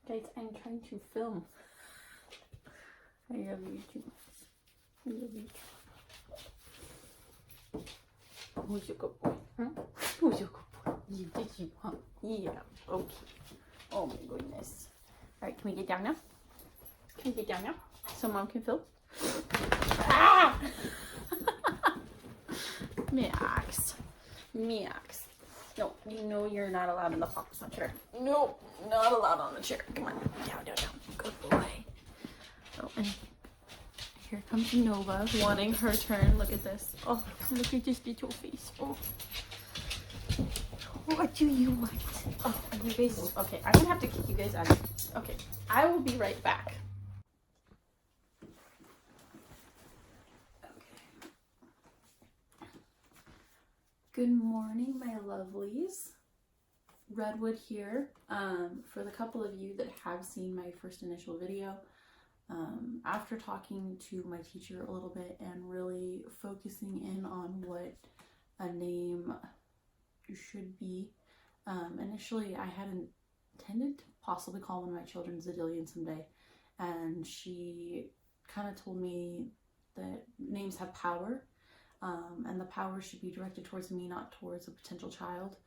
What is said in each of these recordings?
Guys, I'm trying to film. I love you too much. I love you too. Who's your good boy? Huh? Who's your good boy? You did you, huh? Yeah. Okay. Oh my goodness. Alright, can we get down now? Can we get down now? So mom can film? Ah! Max. Max. No, you know you're not allowed in the box on chair. No, not allowed on the chair. Come on. Down, down, down. Good boy. Oh, and here comes Nova wanting her turn. Look at this. Oh, look at this little face. Oh. What do you want? Oh, and you guys. Okay, I'm gonna have to kick you guys out of here. Okay, I will be right back. Good morning, my lovelies. Redwood here. For the couple of you that have seen my first initial video, after talking to my teacher a little bit and really focusing in on what a name should be, initially I had intended to possibly call one of my children Zedillion someday, and she kind of told me that names have power. And the power should be directed towards me, not towards a potential child,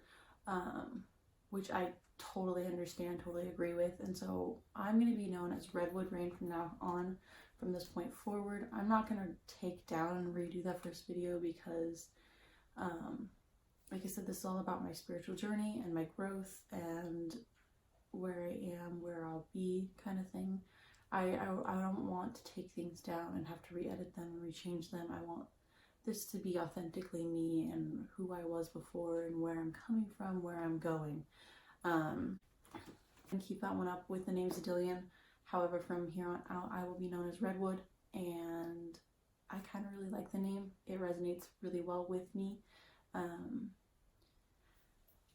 which I totally understand, totally agree with. And so I'm going to be known as Redwood Rain from now on, from this point forward. I'm not going to take down and redo that first video because, like I said, this is all about my spiritual journey and my growth and where I am, where I'll be, kind of thing. I don't want to take things down and have to re-edit them and rechange them. I want this to be authentically me and who I was before and where I'm coming from, where I'm going. And keep that one up with the name Zedillion. However, from here on out, I will be known as Redwood, and I kind of really like the name. It resonates really well with me.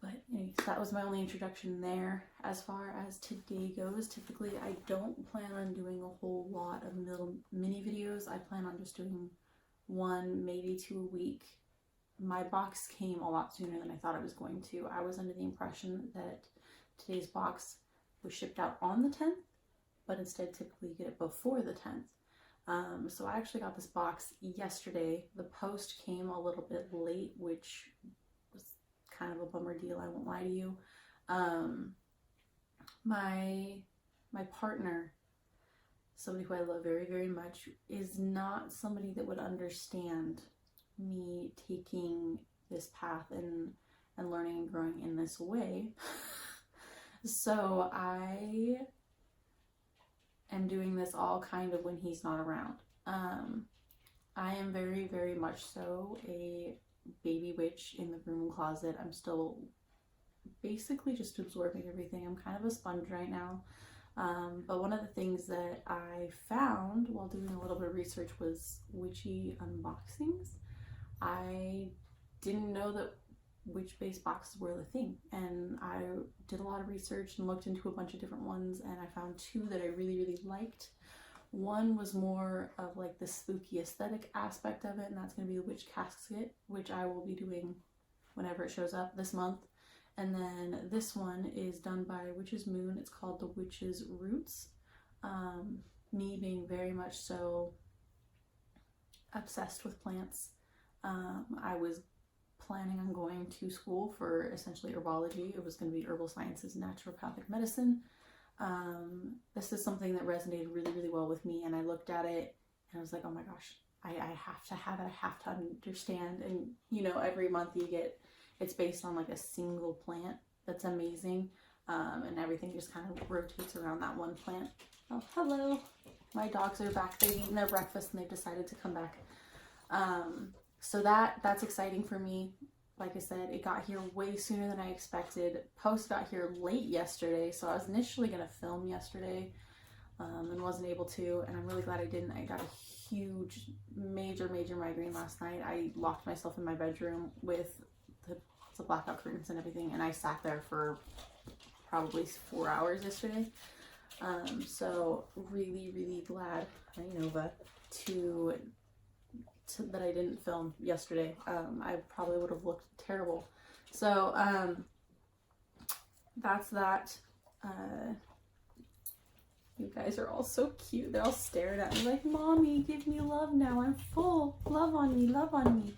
But anyways, that was my only introduction there. As far as today goes, typically I don't plan on doing a whole lot of little mini videos. I plan on just doing one, maybe 2 a week. My box came a lot sooner than I thought it was going to. I was under the impression that today's box was shipped out on the 10th, but instead typically you get it before the 10th. So I actually got this box yesterday. The post came a little bit late, which was kind of a bummer deal, I won't lie to you. My partner, somebody who I love very, very much, is not somebody that would understand me taking this path and learning and growing in this way. So I am doing this all kind of when he's not around. I am very, very much so a baby witch in the room closet. I'm still basically just absorbing everything. I'm kind of a sponge right now. But one of the things that I found while doing a little bit of research was witchy unboxings. I didn't know that witch-based boxes were the thing, and I did a lot of research and looked into a bunch of different ones, and I found two that I really, really liked. One was more of like the spooky aesthetic aspect of it, and that's going to be the witch casket, which I will be doing whenever it shows up this month. And then this one is done by Witch's Moon. It's called the Witch's Roots. Me being very much so obsessed with plants. I was planning on going to school for essentially herbology. It was going to be herbal sciences and naturopathic medicine. This is something that resonated really, really well with me, and I looked at it and I was like, oh my gosh, I have to have it. I have to understand. And you know, every month you get, it's based on like a single plant that's amazing, and everything just kind of rotates around that one plant. Oh, hello. My dogs are back. They've eaten their breakfast and they've decided to come back. So that's exciting for me. Like I said, it got here way sooner than I expected. Post got here late yesterday, so I was initially going to film yesterday, and wasn't able to, and I'm really glad I didn't. I got a huge, major migraine last night. I locked myself in my bedroom with the blackout curtains and everything, and I sat there for probably 4 hours yesterday. So really glad, Nova, that I didn't film yesterday. I probably would have looked terrible. So that's that. You guys are all so cute. They're all staring at me like, Mommy, give me love now. I'm full. Love on me, love on me.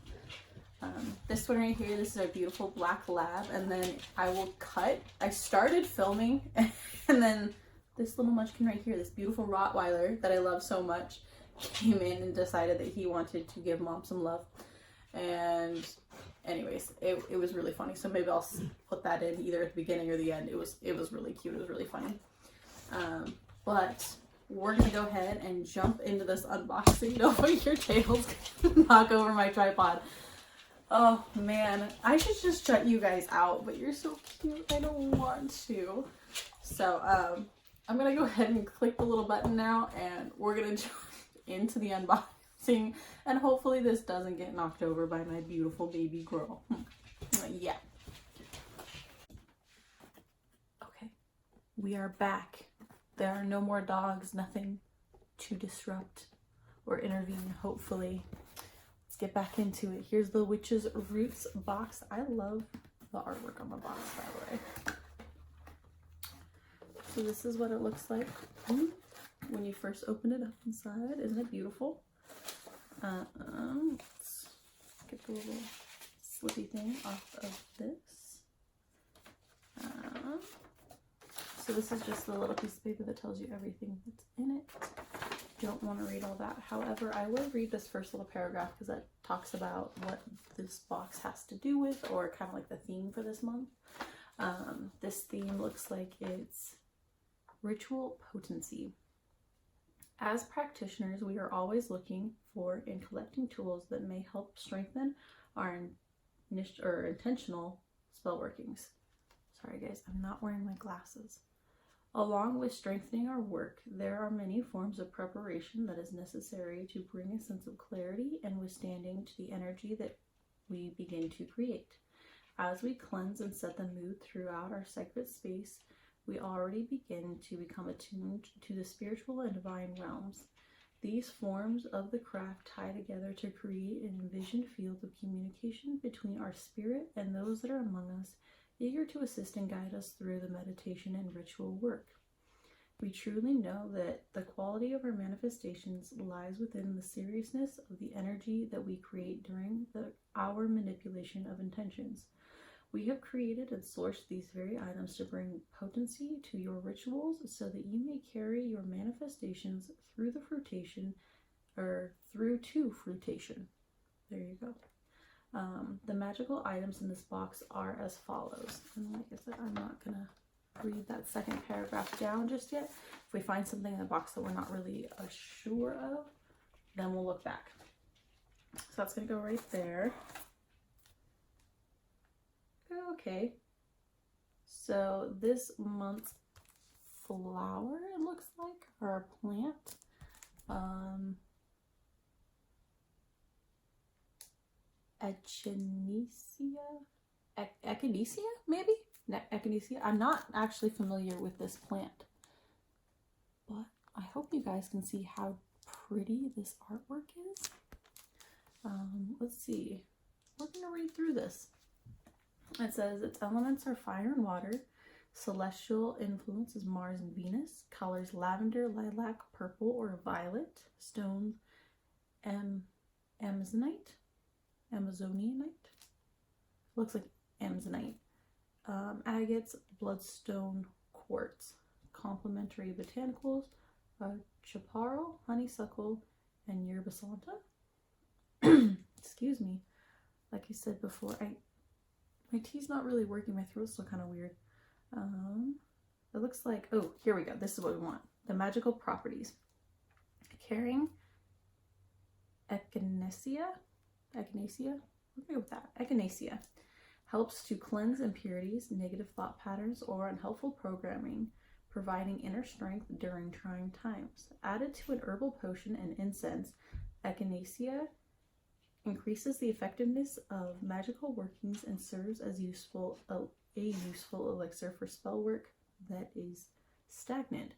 This one right here, this is a beautiful black lab. And then I will cut. I started filming and then this little munchkin right here, this beautiful Rottweiler that I love so much, came in and decided that he wanted to give Mom some love. And anyways, it was really funny. So maybe I'll put that in either at the beginning or the end. It was really cute. It was really funny. But we're gonna go ahead and jump into this unboxing. No, your tail's gonna knock over my tripod. Oh man, I should just shut you guys out, but you're so cute. I don't want to. So I'm gonna go ahead and click the little button now, and we're gonna jump into the unboxing, and hopefully this doesn't get knocked over by my beautiful baby girl. Yeah. Okay, we are back. There are no more dogs, nothing to disrupt or intervene, hopefully. Let's get back into it. Here's the Witch's Roots box. I love the artwork on the box, by the way. So this is what it looks like when you first open it up inside. Isn't it beautiful? Let's get the little slippy thing off of this. So this is just the little piece of paper that tells you everything that's in it. Don't want to read all that. However, I will read this first little paragraph because that talks about what this box has to do with, or kind of like the theme for this month. This theme looks like it's ritual potency. As practitioners, we are always looking for and collecting tools that may help strengthen our intentional spell workings. Sorry guys, I'm not wearing my glasses. Along with strengthening our work, there are many forms of preparation that is necessary to bring a sense of clarity and withstanding to the energy that we begin to create. As we cleanse and set the mood throughout our sacred space, we already begin to become attuned to the spiritual and divine realms. These forms of the craft tie together to create an envisioned field of communication between our spirit and those that are among us, eager to assist and guide us through the meditation and ritual work. We truly know that the quality of our manifestations lies within the seriousness of the energy that we create during our manipulation of intentions. We have created and sourced these very items to bring potency to your rituals so that you may carry your manifestations through the fruition, or through to fruition. There you go. The magical items in this box are as follows. And like I said, I'm not going to read that second paragraph down just yet. If we find something in the box that we're not really sure of, then we'll look back. So that's going to go right there. Okay. So this month's flower, it looks like, or a plant. Echinacea, maybe? Echinacea. I'm not actually familiar with this plant, but I hope you guys can see how pretty this artwork is. Let's see. We're going to read through this. It says its elements are fire and water. Celestial influence is Mars and Venus. Colors lavender, lilac, purple, or violet. Stones Amazonite. Looks like Amazonite. Agates, bloodstone, quartz. Complementary botanicals are chaparral, honeysuckle, and yerba santa. Excuse me. Like I said before, my tea's not really working. My throat's still kind of weird. It looks like, oh, here we go. This is what we want. The magical properties. Carrying echinacea. We're going to go with that. Echinacea helps to cleanse impurities, negative thought patterns, or unhelpful programming, providing inner strength during trying times. Added to an herbal potion and incense, echinacea increases the effectiveness of magical workings and serves as a useful elixir for spell work that is stagnant.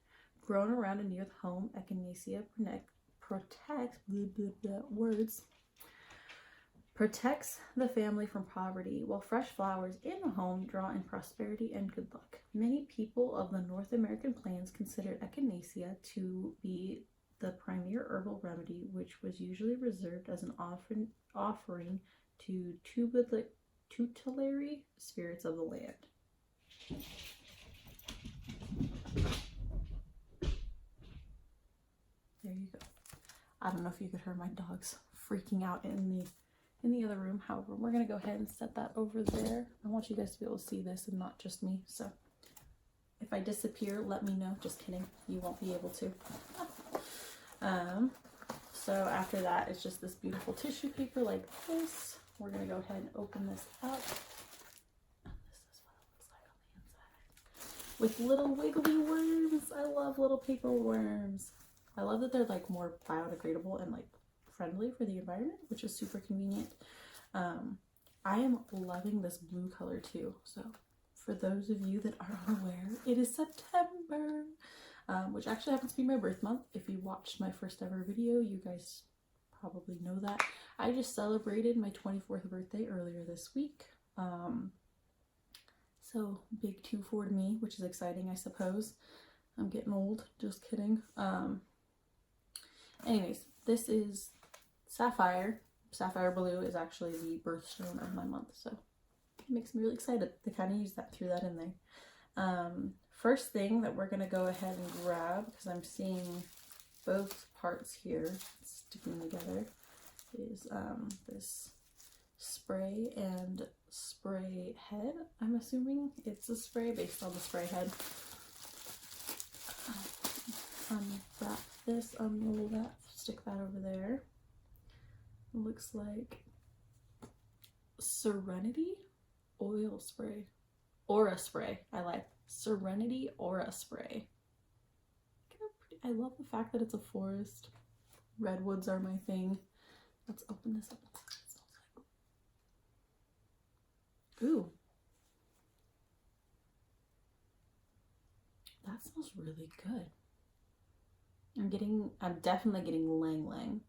Grown around and near the home, echinacea Protects the family from poverty, while fresh flowers in a home draw in prosperity and good luck. Many people of the North American plains considered echinacea to be the premier herbal remedy, which was usually reserved as an offering to tutelary spirits of the land. There you go. I don't know if you could hear my dogs freaking out in the other room. However, we're gonna go ahead and set that over there. I want you guys to be able to see this and not just me. So if I disappear, let me know. Just kidding. You won't be able to. So after that, it's just this beautiful tissue paper like this. We're gonna go ahead and open this up. And this is what it looks like on the inside. With little wiggly worms. I love little paper worms. I love that they're like more biodegradable and like friendly for the environment, which is super convenient. I am loving this blue color too. So for those of you that are unaware, it is September, which actually happens to be my birth month. If you watched my first ever video, you guys probably know that. I just celebrated my 24th birthday earlier this week. So big 2-4 to me, which is exciting, I suppose. I'm getting old, just kidding. Anyways, this is Sapphire. Sapphire blue is actually the birthstone of my month, so it makes me really excited to kind of use that, threw that in there. First thing that we're going to go ahead and grab, because I'm seeing both parts here sticking together, is this spray and spray head. I'm assuming it's a spray based on the spray head. Unwrap this, unroll that, stick that over there. It looks like Serenity oil spray. Aura spray. I like Serenity Aura spray. I love the fact that it's a forest. Redwoods are my thing. Let's open this up. Ooh. That smells really good. I'm definitely getting lang lang.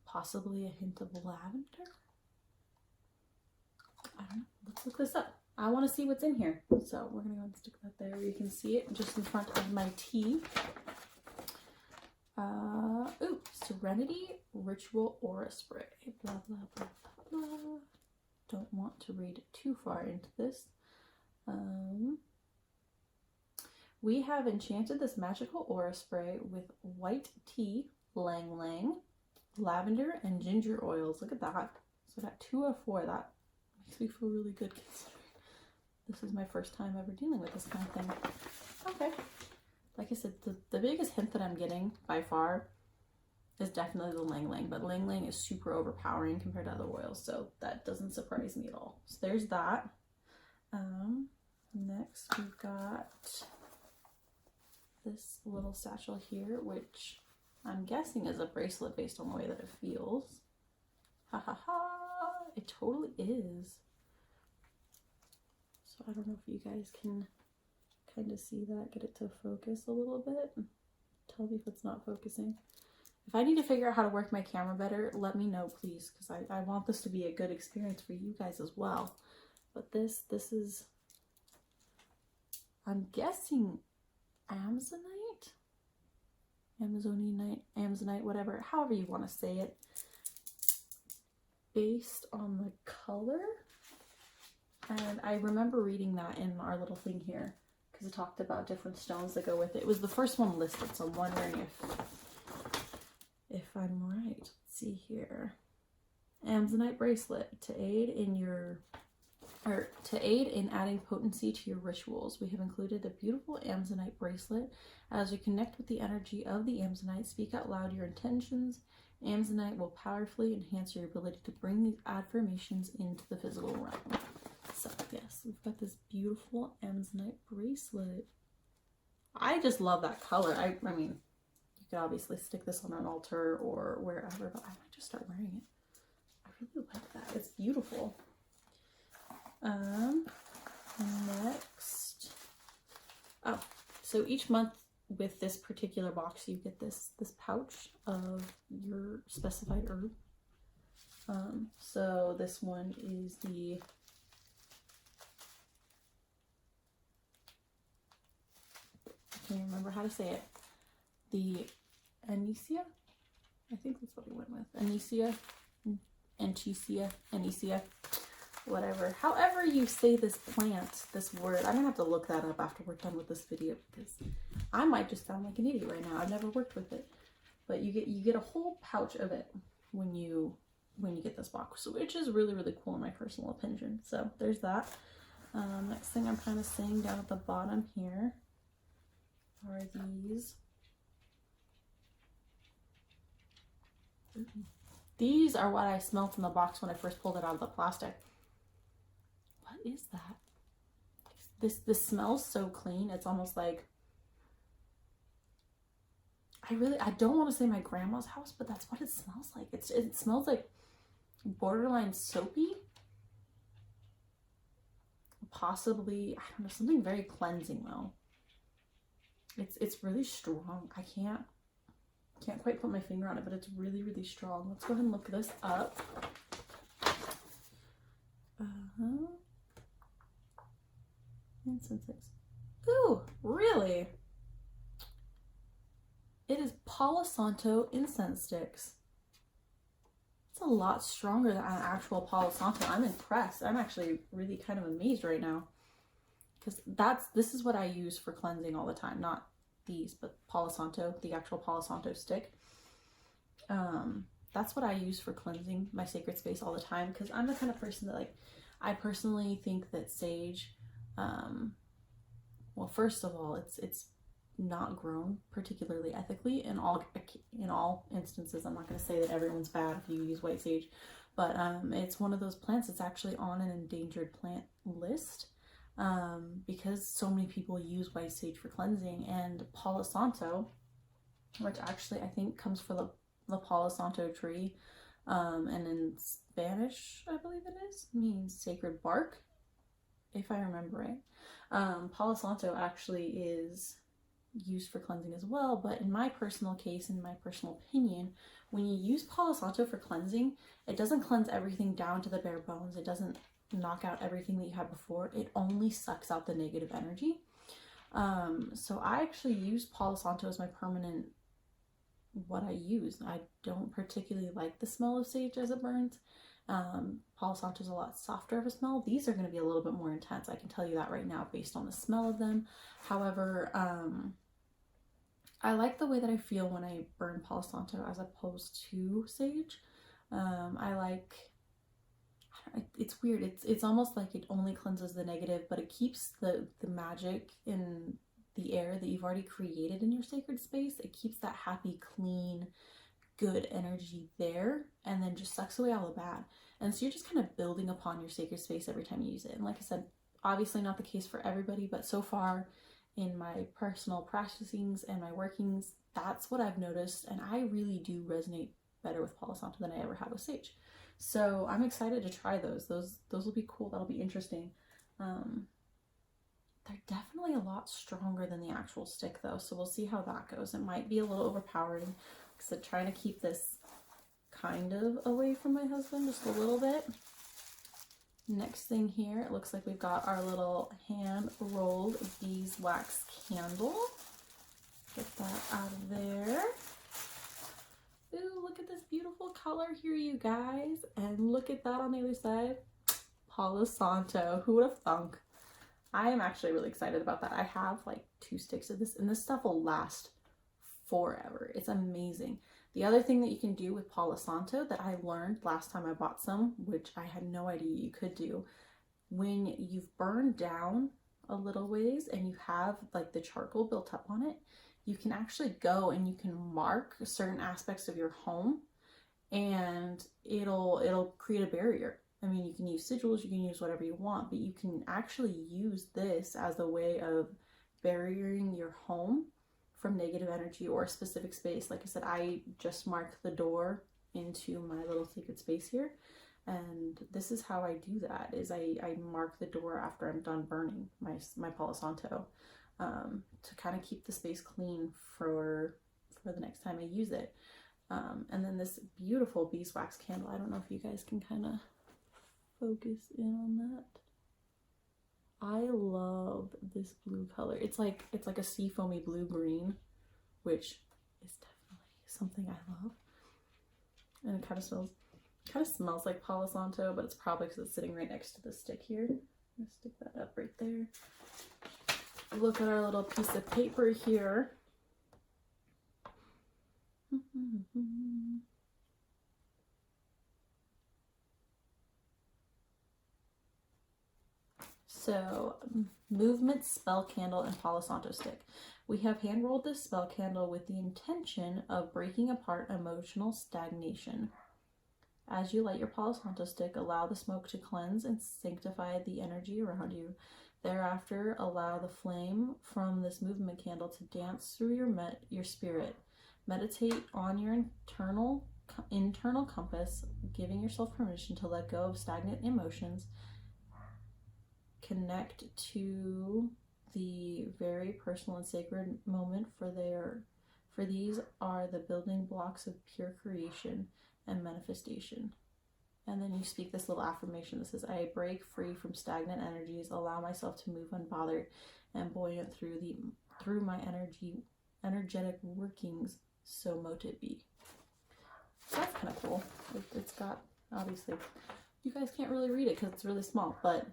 Possibly a hint of lavender? I don't know. Let's look this up. I want to see what's in here. So we're going to go and stick that there. You can see it just in front of my tea. Ooh, Serenity Ritual Aura Spray. Blah, blah, blah, blah, blah. Don't want to read too far into this. We have enchanted this magical aura spray with white tea, lang lang, lavender, and ginger oils. Look at that. So I got 2 of 4. That makes me feel really good considering this is my first time ever dealing with this kind of thing. Okay. Like I said, the biggest hint that I'm getting by far is definitely the lang lang, but lang lang is super overpowering compared to other oils, so that doesn't surprise me at all. So there's that. Next we've got this little satchel here, which I'm guessing is a bracelet based on the way that it feels. Ha ha ha! It totally is. So I don't know if you guys can kind of see that, get it to focus a little bit. Tell me if it's not focusing. If I need to figure out how to work my camera better, let me know, please, because I want this to be a good experience for you guys as well. But this is, I'm guessing Amazonite? Amazonite, whatever, however you want to say it. Based on the color. And I remember reading that in our little thing here, because it talked about different stones that go with it. It was the first one listed, so I'm wondering if I'm right. Let's see here. Amazonite bracelet to aid in adding potency to your rituals. We have included a beautiful Amazonite bracelet. As you connect with the energy of the Amazonite, speak out loud your intentions. Amazonite will powerfully enhance your ability to bring these affirmations into the physical realm. So yes, we've got this beautiful Amazonite bracelet. I just love that color. I mean, you could obviously stick this on an altar or wherever, but I might just start wearing it. I really like that. It's beautiful. Next. Oh, so each month with this particular box, you get this pouch of your specified herb. So this one is the I can't remember how to say it. The Anisea? I think that's what we went with. Anisea, Anisea, whatever. However you say this plant, this word. I'm gonna have to look that up after we're done with this video because I might just sound like an idiot right now. I've never worked with it. But you get a whole pouch of it when you get this box, which is really, really cool in my personal opinion. So there's that. Next thing I'm kind of seeing down at the bottom here are these. These are what I smelled from the box when I first pulled it out of the plastic. What is that? This smells so clean. It's almost like, I don't want to say my grandma's house, but that's what it smells like. It smells like borderline soapy. Possibly, I don't know, something very cleansing though. It's really strong. I can't quite put my finger on it, but it's really, really strong. Let's go ahead and look this up. Incenses. Ooh, really? It is Palo Santo incense sticks. It's a lot stronger than an actual Palo Santo. I'm impressed. I'm actually really kind of amazed right now. Because this is what I use for cleansing all the time. Not these, but Palo Santo, the actual Palo Santo stick. That's what I use for cleansing my sacred space all the time. Because I'm the kind of person that, like, I personally think that sage, well, first of all, it's not grown particularly ethically in all instances. I'm not going to say that everyone's bad if you use white sage, but it's one of those plants that's actually on an endangered plant list because so many people use white sage for cleansing. And Palo Santo, which actually I think comes from the Palo Santo tree, and in Spanish I believe it is, means sacred bark, if I remember right. Palo Santo actually is used for cleansing as well, but in my personal case, in my personal opinion, when you use Palo Santo for cleansing, it doesn't cleanse everything down to the bare bones. It doesn't knock out everything that you had before. It only sucks out the negative energy. So I actually use Palo Santo as my permanent, what I use. I don't particularly like the smell of sage as it burns. Palo Santo is a lot softer of a smell. These are going to be a little bit more intense. I can tell you that right now based on the smell of them. However, I like the way that I feel when I burn Palo Santo as opposed to sage. It's weird. It's almost like it only cleanses the negative, but it keeps the magic in the air that you've already created in your sacred space. It keeps that happy, clean, good energy there, and then just sucks away all the bad. And so you're just kind of building upon your sacred space every time you use it. And like I said, obviously not the case for everybody, but so far in my personal practicings and my workings, that's what I've noticed, and I really do resonate better with Palo Santo than I ever have with sage. So I'm excited to try those. Those will be cool. That'll be interesting. They're definitely a lot stronger than the actual stick though, so we'll see how that goes. It might be a little overpowering, because I'm trying to keep this kind of away from my husband just a little bit. Next thing here, it looks like we've got our little hand rolled beeswax candle. Get that out of there. Ooh, look at this beautiful color here, you guys. And look at that on the other side. Palo Santo. Who would have thunk? I am actually really excited about that. I have like 2 sticks of this, and this stuff will last forever. It's amazing. The other thing that you can do with Palo Santo that I learned last time I bought some, which I had no idea you could do, when you've burned down a little ways and you have like the charcoal built up on it, you can actually go and you can mark certain aspects of your home, and it'll create a barrier. I mean, you can use sigils, you can use whatever you want, but you can actually use this as a way of barriering your home from negative energy or a specific space. Like I said, I just marked the door into my little sacred space here, and this is how I do that, is I mark the door after I'm done burning my Palo Santo, to kind of keep the space clean for the next time I use it. And then this beautiful beeswax candle. I don't know if you guys can kind of focus in on that. I love this blue color. It's like a seafoamy blue-green, which is definitely something I love. And it kind of smells like Palo Santo, but it's probably because it's sitting right next to the stick here. I'm gonna stick that up right there. Look at our little piece of paper here. So, movement spell candle and Palo Santo stick. We have hand rolled this spell candle with the intention of breaking apart emotional stagnation. As you light your Palo Santo stick, allow the smoke to cleanse and sanctify the energy around you. Thereafter, allow the flame from this movement candle to dance through your spirit. Meditate on your internal compass, giving yourself permission to let go of stagnant emotions. Connect to the very personal and sacred moment, for these are the building blocks of pure creation and manifestation. And then you speak this little affirmation that says, I break free from stagnant energies, allow myself to move unbothered and buoyant through my energetic workings, so mote it be. So that's kind of cool. It's got, obviously, you guys can't really read it because it's really small, but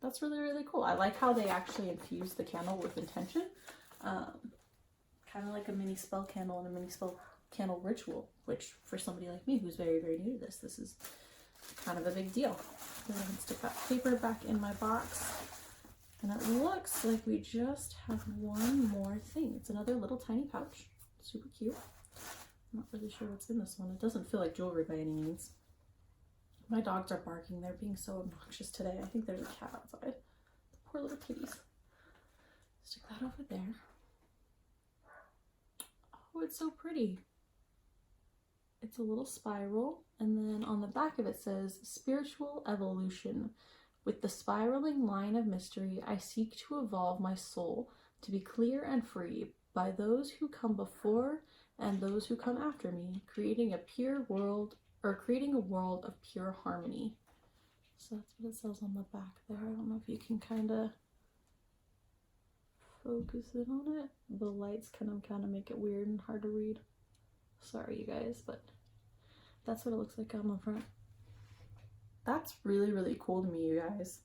that's really, really cool. I like how they actually infuse the candle with intention. Kind of like a mini spell candle and a mini spell candle ritual, which for somebody like me who's very, very new to this is kind of a big deal. Then I can stick that paper back in my box. And it looks like we just have one more thing. It's another little tiny pouch. Super cute. I'm not really sure what's in this one. It doesn't feel like jewelry by any means. My dogs are barking. They're being so obnoxious today. I think there's a cat outside. The poor little kitties. Stick that over there. Oh, it's so pretty. It's a little spiral, and then on the back of it says, spiritual evolution. With the spiraling line of mystery, I seek to evolve my soul to be clear and free by those who come before and those who come after me, creating a world of pure harmony. So that's what it says on the back there. I don't know if you can kind of focus in on it. The lights kind of make it weird and hard to read. Sorry, you guys, but that's what it looks like on the front. That's really, really cool to me, you guys.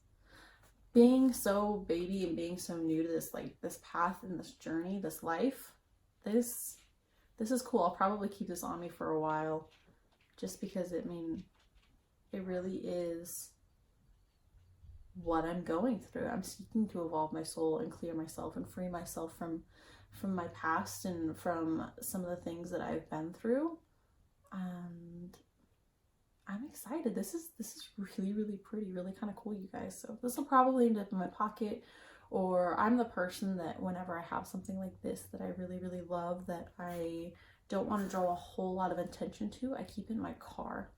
Being so baby and being so new to this, this path and this journey, this life, this is cool. I'll probably keep this on me for a while, just because it really is what I'm going through. I'm seeking to evolve my soul and clear myself and free myself from my past and from some of the things that I've been through. And I'm excited. This is really, really pretty, really kind of cool, you guys. So this will probably end up in my pocket, or I'm the person that whenever I have something like this that I really, really love, that I don't want to draw a whole lot of attention to, I keep in my car.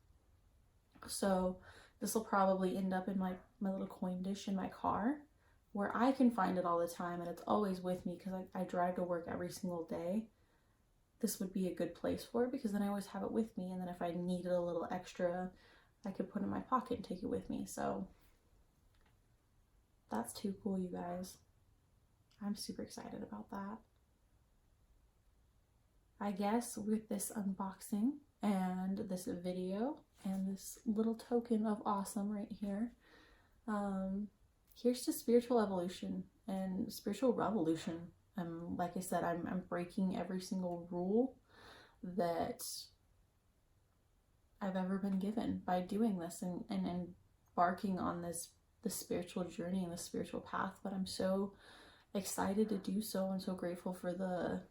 So this will probably end up in my little coin dish in my car, where I can find it all the time, and it's always with me because I drive to work every single day. This would be a good place for it, because then I always have it with me, and then if I needed a little extra, I could put it in my pocket and take it with me. So that's too cool, you guys. I'm super excited about that. I guess with this unboxing and this video and this little token of awesome right here, here's to spiritual evolution and spiritual revolution. Like I said, I'm breaking every single rule that I've ever been given by doing this and embarking on this spiritual journey and the spiritual path. But I'm so excited to do so, and so grateful for the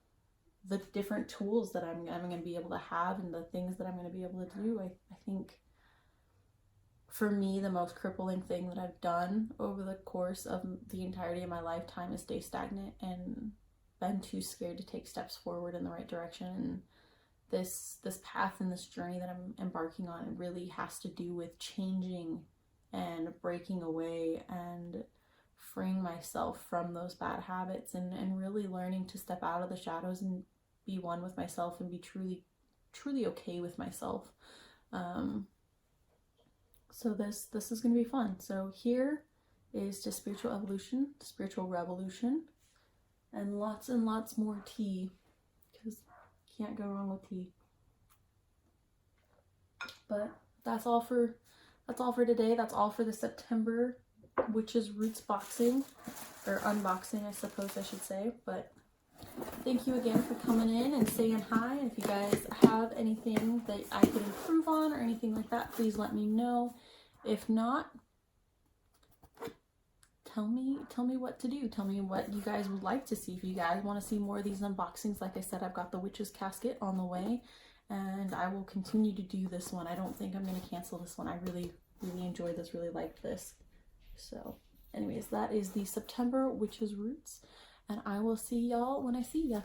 different tools that I'm going to be able to have and the things that I'm going to be able to do. I think for me, the most crippling thing that I've done over the course of the entirety of my lifetime is stay stagnant and been too scared to take steps forward in the right direction. And this path and this journey that I'm embarking on, it really has to do with changing and breaking away and freeing myself from those bad habits and really learning to step out of the shadows and be one with myself and be truly truly okay with myself. So this is going to be fun. So here is just spiritual evolution, spiritual revolution, and lots more tea, because can't go wrong with tea. But that's all for today. That's all for the September Witches Roots boxing, or unboxing, I suppose I should say. But thank you again for coming in and saying hi. And if you guys have anything that I could improve on or anything like that, please let me know. If not, tell me what to do. Tell me what you guys would like to see. If you guys want to see more of these unboxings, like I said, I've got the Witch's Casket on the way, and I will continue to do this one. I don't think I'm going to cancel this one. I really enjoyed this, really liked this. So anyways, that is the September Witches Roots, and I will see y'all when I see ya.